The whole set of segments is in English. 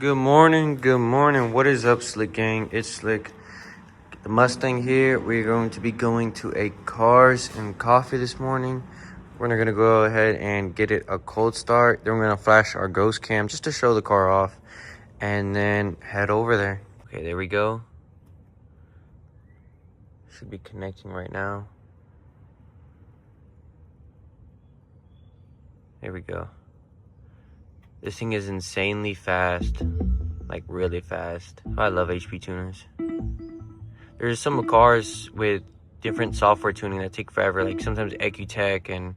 Good morning, good morning. What is up, Slick Gang? It's Slick, the Mustang here. We're going to be going to a Cars and Coffee this morning. We're gonna go ahead and get it a cold start. Then we're gonna flash our ghost cam just to show the car off and then head over there. Okay, there we go. Should be connecting right now. There we go. This thing is insanely fast, like really fast. I love HP tuners. There's some cars with different software tuning that take forever, like sometimes EcuTech and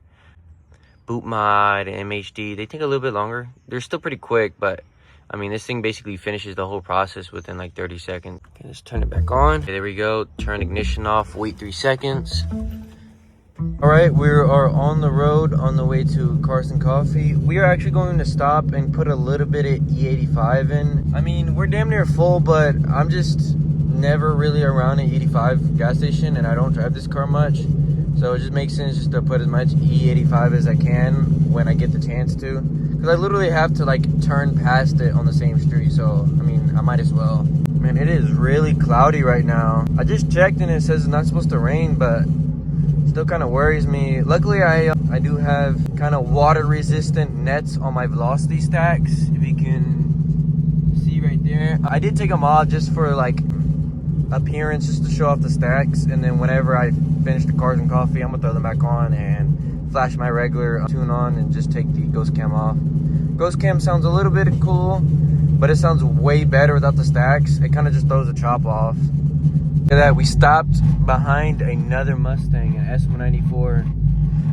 BootMod and MHD. They take a little bit longer. They're still pretty quick, but I mean, this thing basically finishes the whole process within like 30 seconds. Okay, let's turn it back on. Okay, there we go. Turn ignition off, wait 3 seconds. All right, we are on the road on the way to Cars and Coffee. We are actually going to stop and put a little bit of E85 in. I mean, we're damn near full, but I'm just never really around an 85 gas station, and I don't drive this car much. So it just makes sense just to put as much E85 as I can when I get the chance to. Because I literally have to like turn past it on the same street, so I mean, I might as well. Man, it is really cloudy right now. I just checked and it says it's not supposed to rain, but still kind of worries me. Luckily, I do have kind of water resistant nets on my velocity stacks, if you can see right there. I did take them off just for like appearance, just to show off the stacks, and then whenever I finish the Cars and Coffee, I'm gonna throw them back on and flash my regular tune on and just take the ghost cam off. Ghost cam sounds a little bit cool, but it sounds way better without the stacks. It kind of just throws the chop off. Look at that, we stopped behind another Mustang, an S194.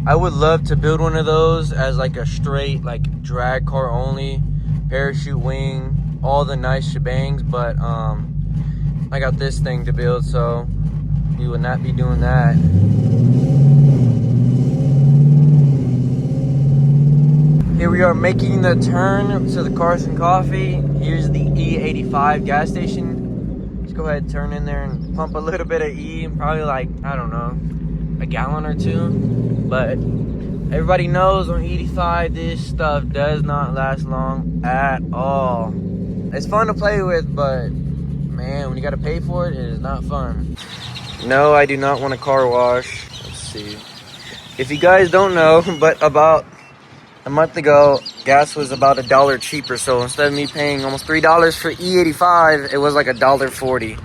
I would love to build one of those as like a straight like drag car only, parachute wing, all the nice shebangs, but I got this thing to build, so we would not be doing that. Here we are making the turn to the Cars and Coffee. Here's the E85 gas station. Let's go ahead and turn in there and pump a little bit of E, probably like, I don't know, a gallon or two. But everybody knows on E85, this stuff does not last long at all. It's fun to play with, but man, when you gotta pay for it, it is not fun. No, I do not want a car wash. Let's see. If you guys don't know, but about a month ago, gas was about $1 cheaper. So instead of me paying almost $3 for E85, it was like $1.40.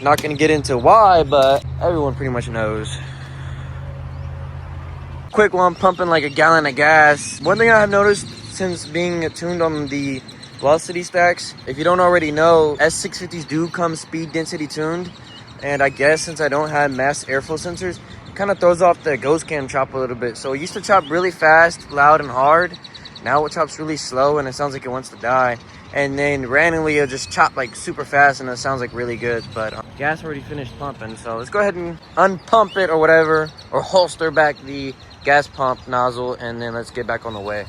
Not gonna get into why, but everyone pretty much knows. Quick one, pumping like a gallon of gas. One thing I have noticed since being tuned on the velocity stacks, if you don't already know, S650s do come speed density tuned, and I guess since I don't have mass airflow sensors, it kind of throws off the ghost cam chop a little bit. So it used to chop really fast, loud, and hard. Now it chops really slow and it sounds like it wants to die. And then randomly it'll just chop like super fast and it sounds like really good. But gas already finished pumping, so let's go ahead and unpump it or whatever, or holster back the gas pump nozzle, and then let's get back on the way.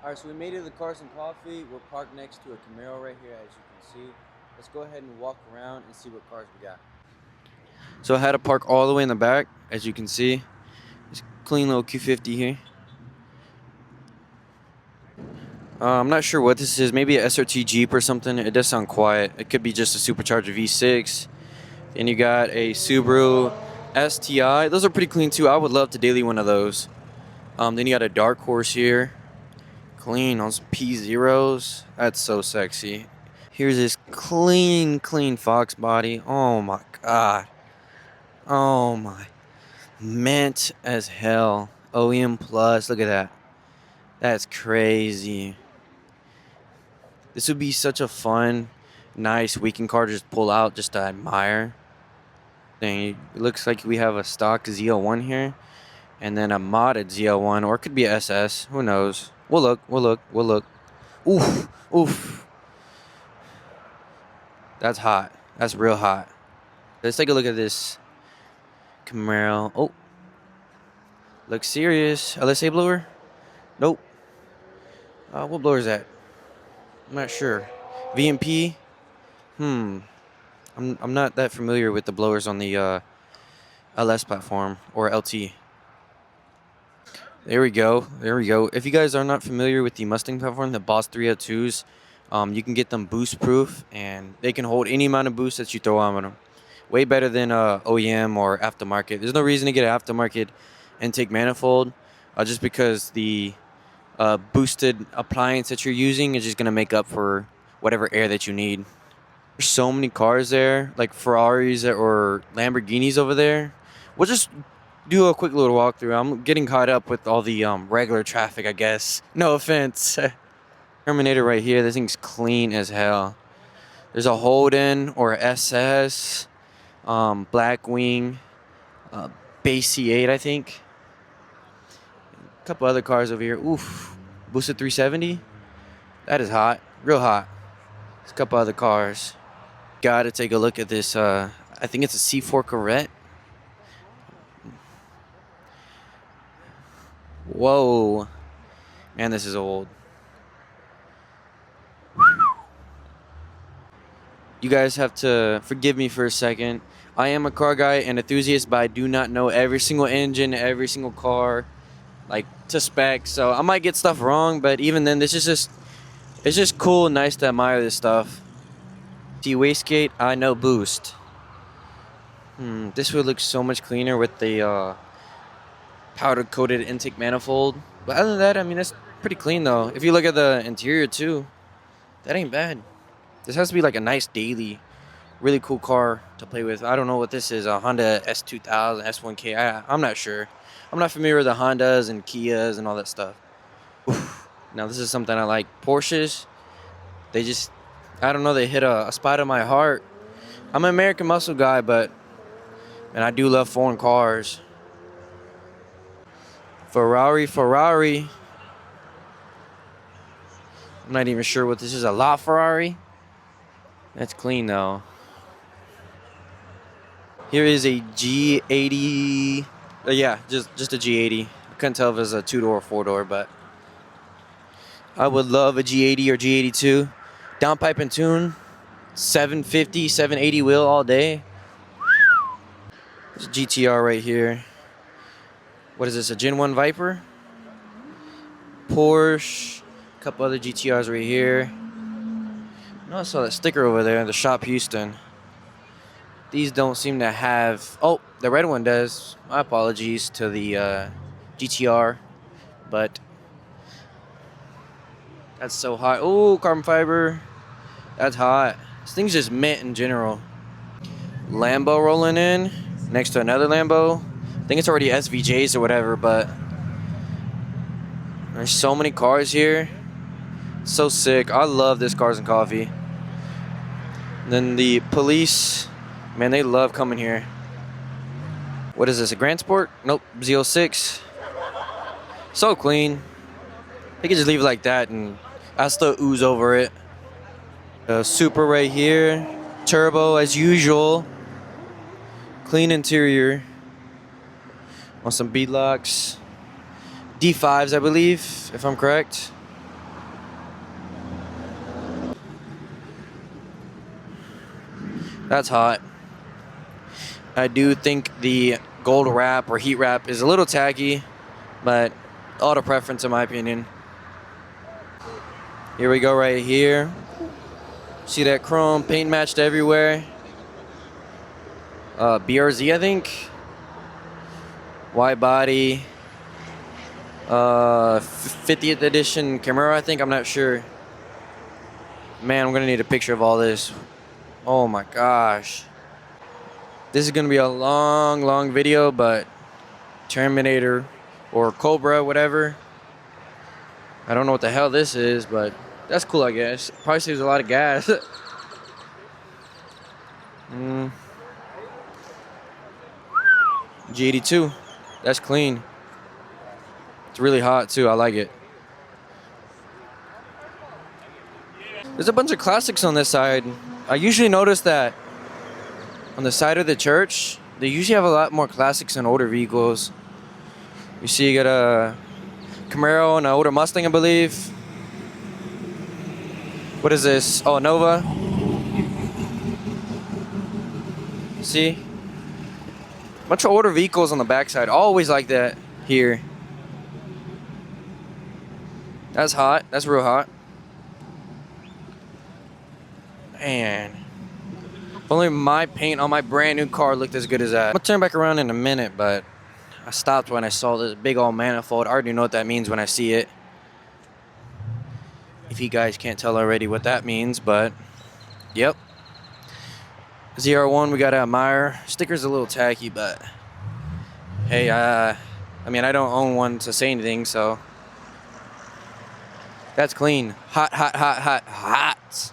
Alright, so we made it to the Cars and Coffee. We're parked next to a Camaro right here, as you can see. Let's go ahead and walk around and see what cars we got. So I had to park all the way in the back, as you can see. It's a clean little Q50 here. I'm not sure what this is. Maybe a SRT Jeep or something. It does sound quiet. It could be just a supercharger V6. Then you got a Subaru STI. Those are pretty clean too. I would love to daily one of those. Then you got a Dark Horse here. Clean on some P0s. That's so sexy. Here's this clean Fox body. Oh my god. Oh my. Mint as hell. OEM Plus. Look at that. That's crazy. This would be such a fun, nice weekend car to just pull out just to admire. Dang, it looks like we have a stock Z01 here. And then a modded Z01. Or it could be a SS. Who knows? We'll look. Oof. That's hot. That's real hot. Let's take a look at this Camaro. Oh. Looks serious. LSA blower? Nope. What blower is that? I'm not sure. VMP? I'm not that familiar with the blowers on the LS platform or LT. There we go. There we go. If you guys are not familiar with the Mustang platform, the Boss 302s, you can get them boost proof, and they can hold any amount of boost that you throw on them. Way better than OEM or aftermarket. There's no reason to get an aftermarket intake manifold, just because the boosted appliance that you're using is just gonna make up for whatever air that you need. There's so many cars there, like Ferraris or Lamborghinis over there. We'll just do a quick little walkthrough. I'm getting caught up with all the regular traffic, I guess. No offense. Terminator right here. This thing's clean as hell. There's a Holden or SS, Blackwing, Base C8, I think. A couple other cars over here. Oof. Boosted 370. That is hot. Real hot. There's a couple other cars. Gotta take a look at this. I think it's a C4 Corvette. Whoa. Man, this is old. You guys have to forgive me for a second. I am a car guy and enthusiast, but I do not know every single engine, every single car, like to spec. So I might get stuff wrong, but even then, this is just, it's just cool and nice to admire this stuff. See, wastegate, I know boost. This would look so much cleaner with the powder coated intake manifold. But other than that, I mean, that's pretty clean though. If you look at the interior too, that ain't bad. This has to be like a nice daily, really cool car to play with. I don't know what this is, a Honda S2000, S1K. I'm not sure. I'm not familiar with the Hondas and Kias and all that stuff. Oof. Now this is something I like. Porsches, they just, I don't know, they hit a spot in my heart. I'm an American muscle guy, but man, I do love foreign cars. Ferrari. I'm not even sure what this is, a LaFerrari. That's clean though. Here is a G80. Yeah, just a G80. I couldn't tell if it was a 2-door or 4-door, but I would love a G80 or G82. Downpipe and tune. 750, 780 wheel all day. There's a GTR right here. What is this, a Gen 1 Viper? Porsche. A couple other GTRs right here. I saw that sticker over there in the shop Houston. These don't seem to have... Oh, the red one does. My apologies to the GTR. But that's so hot. Oh, carbon fiber. That's hot. This thing's just mint in general. Lambo rolling in next to another Lambo. I think it's already SVJs or whatever, but there's so many cars here. So sick. I love this Cars and Coffee. And then the police, man, they love coming here. What is this, a Grand Sport? Nope, Z06. So clean. They can just leave it like that and I still ooze over it. Super right here. Turbo as usual. Clean interior. On some beadlocks. D5s, I believe, if I'm correct. That's hot. I do think the gold wrap or heat wrap is a little tacky, but auto preference in my opinion. Here we go right here. See that chrome paint matched everywhere. BRZ, I think. Wide body. 50th edition Camaro, I think. I'm not sure. Man, I'm gonna need a picture of all this. Oh my gosh. This is gonna be a long video, but Terminator or Cobra, whatever. I don't know what the hell this is, but that's cool, I guess. Probably saves a lot of gas. G82. That's clean. It's really hot too. I like it. There's a bunch of classics on this side. I usually notice that on the side of the church, they usually have a lot more classics than older vehicles. You see, you got a Camaro and an older Mustang, I believe. What is this? Oh, Nova. See? Bunch of older vehicles on the backside. Always like that here. That's hot. That's real hot. Man. If only my paint on my brand new car looked as good as that. I'm gonna turn back around in a minute, but I stopped when I saw this big old manifold. I already know what that means when I see it. If you guys can't tell already what that means, but yep. ZR1, we got a Meyer. Sticker's a little tacky, but hey, I mean, I don't own one to say anything, so that's clean. Hot, hot, hot, hot, hot.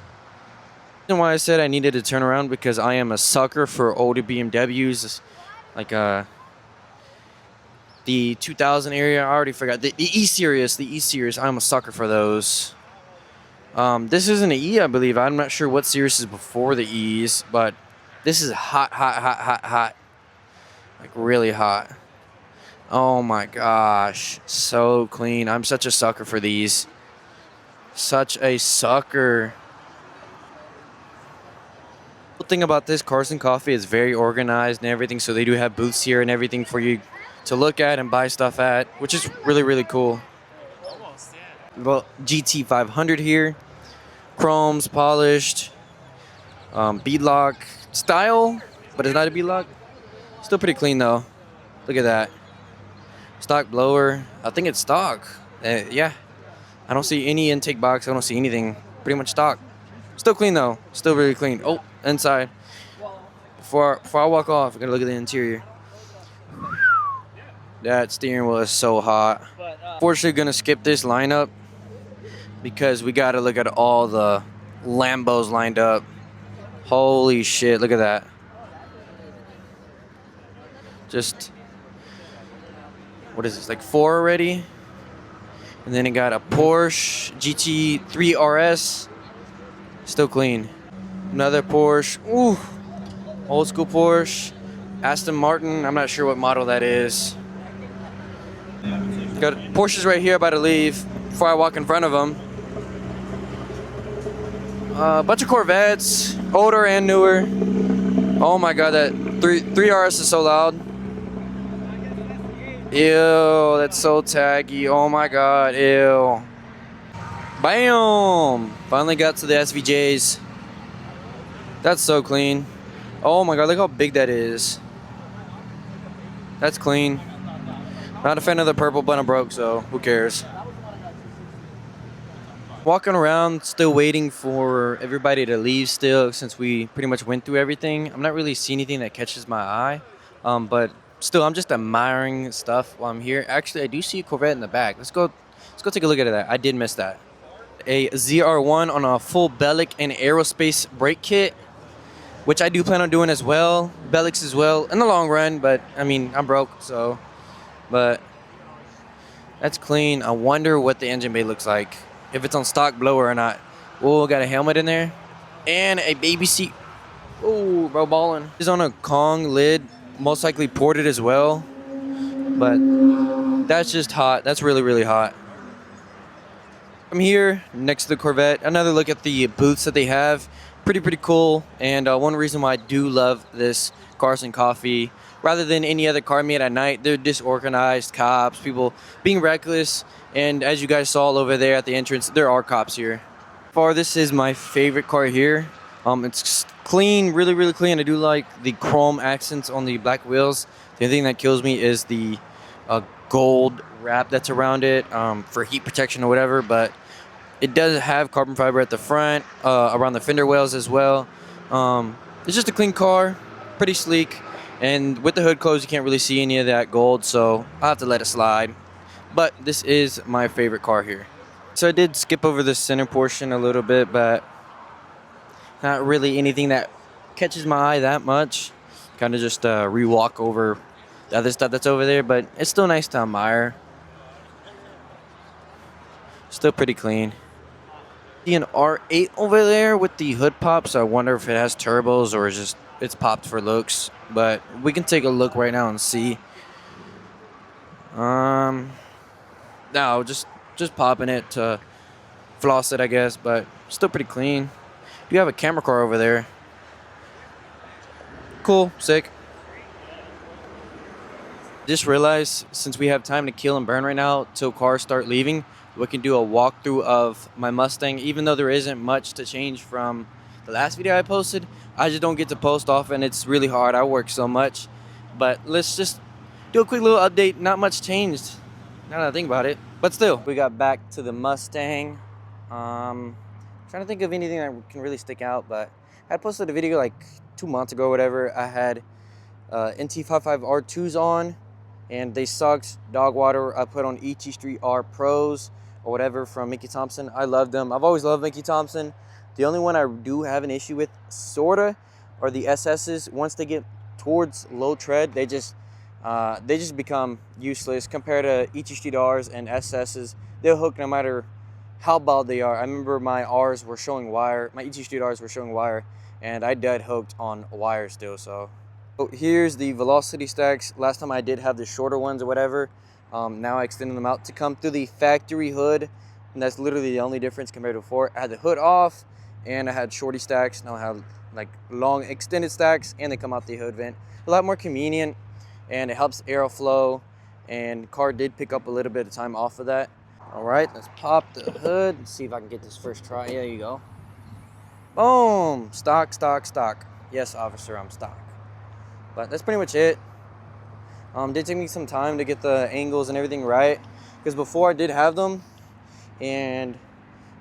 And why I said I needed to turn around, because I am a sucker for older BMWs, like the 2000 area. I already forgot the E-Series. The E-Series. I'm a sucker for those. This isn't an E, I believe. I'm not sure what series is before the E's, but this is hot, hot, hot, hot, hot. Like really hot. Oh my gosh, so clean. I'm such a sucker for these. Such a sucker. The thing about this Carson Coffee is very organized and everything, so they do have booths here and everything for you to look at and buy stuff at, which is really, really cool. Well, GT500 here, chromes, polished, beadlock style, but it's not a beadlock. Still pretty clean though. Look at that. Stock blower. I think it's stock. Yeah. I don't see any intake box. I don't see anything. Pretty much stock. Still clean though. Still really clean. Oh, inside. Before I walk off, I gotta look at the interior. That steering wheel is so hot. Fortunately, gonna skip this lineup because we gotta look at all the Lambos lined up. Holy shit! Look at that. Just what is this? Like 4 already. And then it got a Porsche GT3 RS. Still clean. Another Porsche. Ooh. Old school Porsche. Aston Martin. I'm not sure what model that is. Got Porsches right here about to leave before I walk in front of them. A bunch of Corvettes. Older and newer. Oh my god, that 3 RS is so loud. Ew, that's so taggy. Oh my god, ew. Bam! Finally got to the SVJs. That's so clean. Oh my god, look how big that is. That's clean. Not a fan of the purple, but I'm broke, so who cares? Walking around, still waiting for everybody to leave still, since we pretty much went through everything. I'm not really seeing anything that catches my eye, but still, I'm just admiring stuff while I'm here. Actually, I do see a Corvette in the back. Let's go take a look at that. I did miss that. A ZR1 on a full Bellic and aerospace brake kit, which I do plan on doing as well. Bellics as well in the long run, but I mean, I'm broke, so. But that's clean. I wonder what the engine bay looks like, if it's on stock blower or not. Oh, got a helmet in there and a baby seat. Oh, bro, ballin'. It's on a Kong lid. Most likely ported as well, but that's just hot. That's really, really hot. I'm here next to the Corvette. Another look at the booths that they have. Pretty cool. And one reason why I do love this Carson Coffee, rather than any other car meet at night, they're disorganized, cops, people being reckless. And as you guys saw over there at the entrance, there are cops here. This is my favorite car here. It's clean, really clean. I do like the chrome accents on the black wheels. The only thing that kills me is the gold wrap that's around it for heat protection or whatever. But it does have carbon fiber at the front, around the fender wells as well. It's just a clean car, pretty sleek. And with the hood closed, you can't really see any of that gold, so I'll have to let it slide. But this is my favorite car here. So I did skip over the center portion a little bit, but not really anything that catches my eye that much. Kind of just re-walk over the other stuff that's over there, but it's still nice to admire. Still pretty clean. See an R8 over there with the hood pops. I wonder if it has turbos or just it's popped for looks, but we can take a look right now and see. No, just popping it to floss it, I guess, but still pretty clean. You have a camera car over there. Cool, sick. Just realized since we have time to kill and burn right now till cars start leaving, we can do a walkthrough of my Mustang. Even though there isn't much to change from the last video I posted, I just don't get to post often. It's really hard. I work so much. But let's just do a quick little update. Not much changed now that I think about it. But still, we got back to the Mustang. Trying to think of anything that can really stick out, but I posted a video like 2 months ago or whatever. I had NT55 R2s on, and they sucked dog water. I put on ET Street R Pros or whatever from Mickey Thompson. I love them. I've always loved Mickey Thompson. The only one I do have an issue with sorta are the SS's. Once they get towards low tread, they just become useless compared to ET Street R's and SS's. They'll hook no matter how bald they are. I remember my R's were showing wire. My ET Street R's were showing wire, and I dead hooked on wire still. So here's the velocity stacks. Last time I did have the shorter ones or whatever. Now I extended them out to come through the factory hood, and that's literally the only difference compared to before. I had the hood off, and I had shorty stacks. Now I have like long extended stacks, and they come out the hood vent. A lot more convenient, and it helps airflow, and car did pick up a little bit of time off of that. All right, let's pop the hood and see if I can get this first try. There you go. Boom, stock, stock, stock. Yes, officer, I'm stock. But that's pretty much it. Did take me some time to get the angles and everything right, because before I did have them and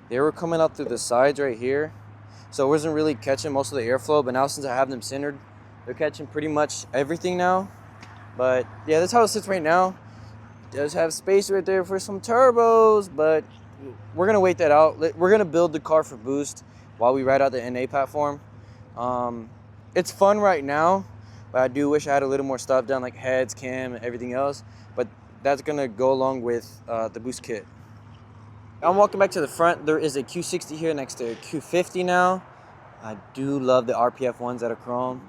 they were coming out through the sides right here, so it wasn't really catching most of the airflow. But now since I have them centered, they're catching pretty much everything now. But yeah, that's how it sits right now. It does have space right there for some turbos, but we're gonna wait that out. We're gonna build the car for boost while we ride out the NA platform. It's fun right now, but I do wish I had a little more stuff done, like heads, cam, and everything else. But that's gonna go along with the boost kit. I'm walking back to the front. There is a Q60 here next to a Q50 now. I do love the RPF ones that are chrome.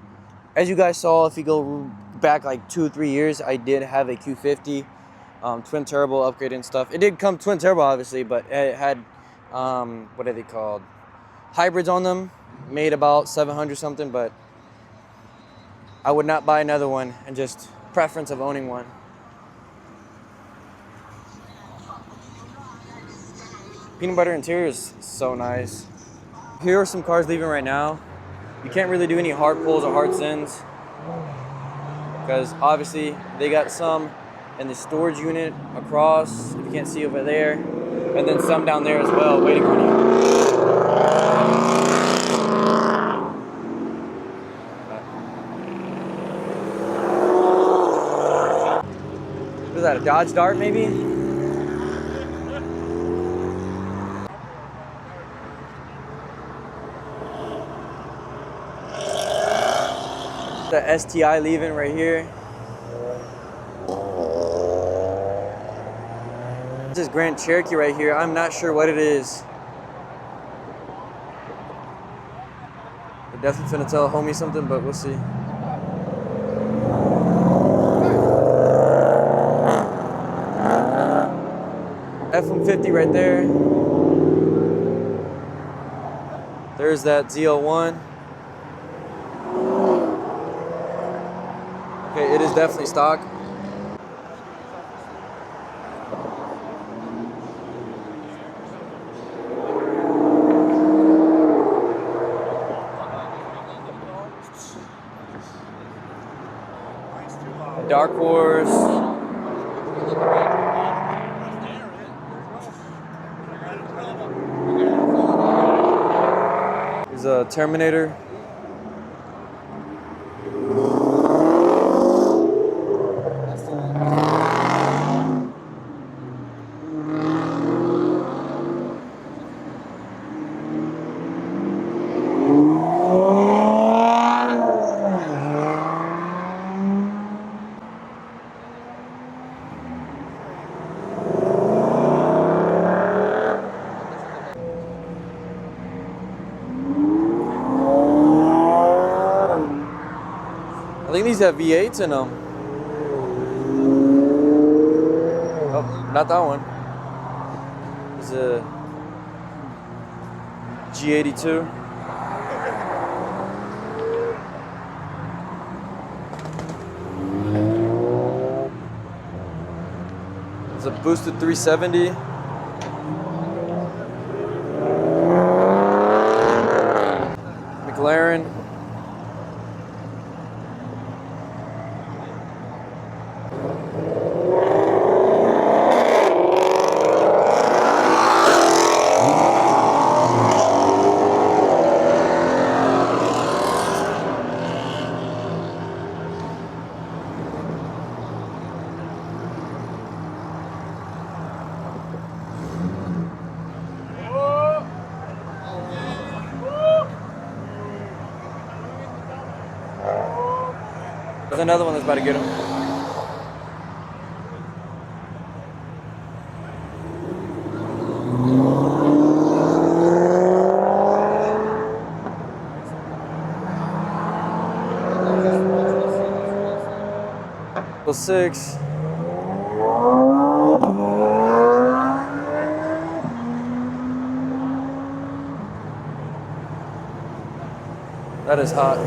As you guys saw, if you go back like 2 or 3 years, I did have a Q50, twin turbo upgrade and stuff. It did come twin turbo, obviously, but it had, what are they called? Hybrids on them, made about 700 something, but I would not buy another one, and just preference of owning one. Peanut butter interior is so nice. Here are some cars leaving right now. You can't really do any hard pulls or hard sends, because obviously they got some in the storage unit across, if you can't see over there, and then some down there as well waiting on you. What is that, a Dodge Dart maybe? The STI leaving right here. This Grand Cherokee right here, I'm not sure what it is. We're definitely finna tell homie something, but we'll see. F-150 right there. There's that ZL1. Okay, it is definitely stock. Dark Horse. There's a Terminator. I think these have V8s in them. Oh, not that one. It's a G82. boosted 370. McLaren. There's another one that's about to get him. Well, 6. That is hot.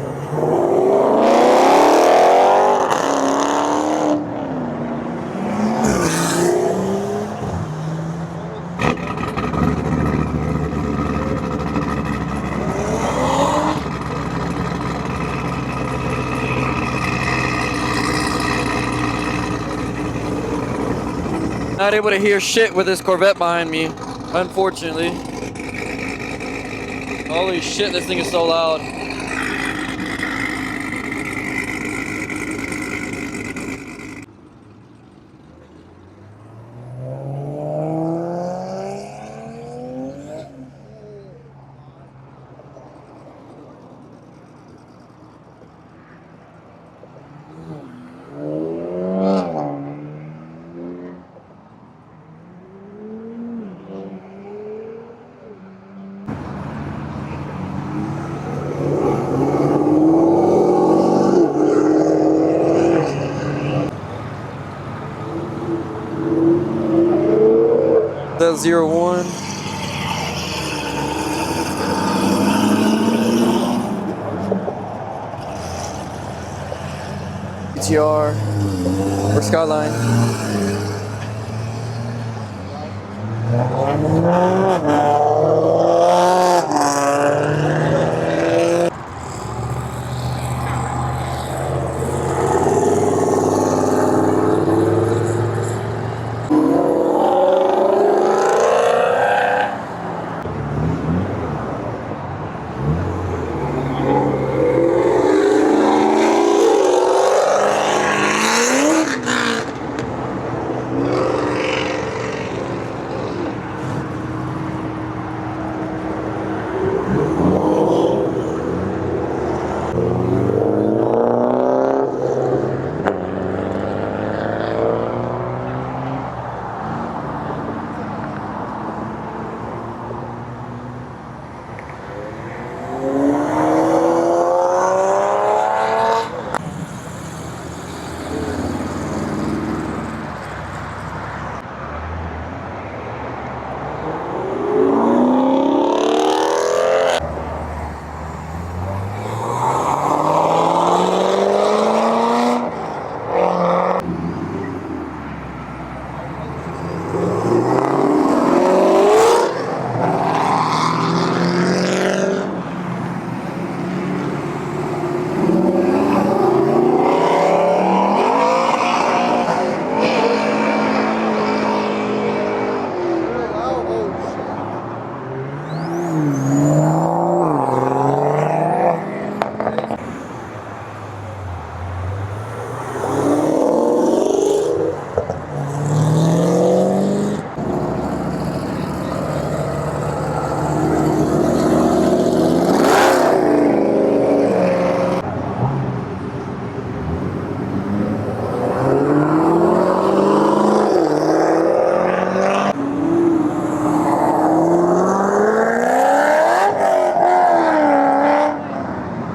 Not able to hear shit with this Corvette behind me, unfortunately. Holy shit, this thing is so loud. That 01. GTR or Skyline.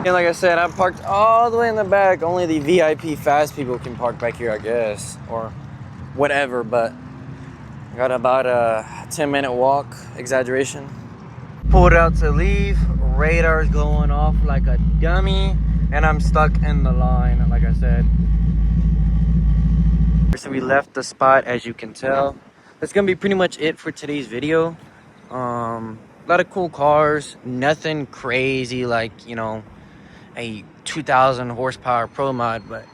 And like I said, I'm parked all the way in the back. Only the VIP fast people can park back here, I guess, or whatever. But I got about a 10-minute walk, exaggeration. Pulled out to leave. Radar's going off like a dummy, and I'm stuck in the line, like I said. So we left the spot, as you can tell. that's gonna be pretty much it for today's video. A lot of cool cars, nothing crazy like, you know, a 2000 horsepower pro mod, but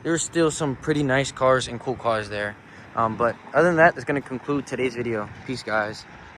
there's still some pretty nice cars and cool cars there. But other than that, that's gonna conclude today's video. Peace, guys.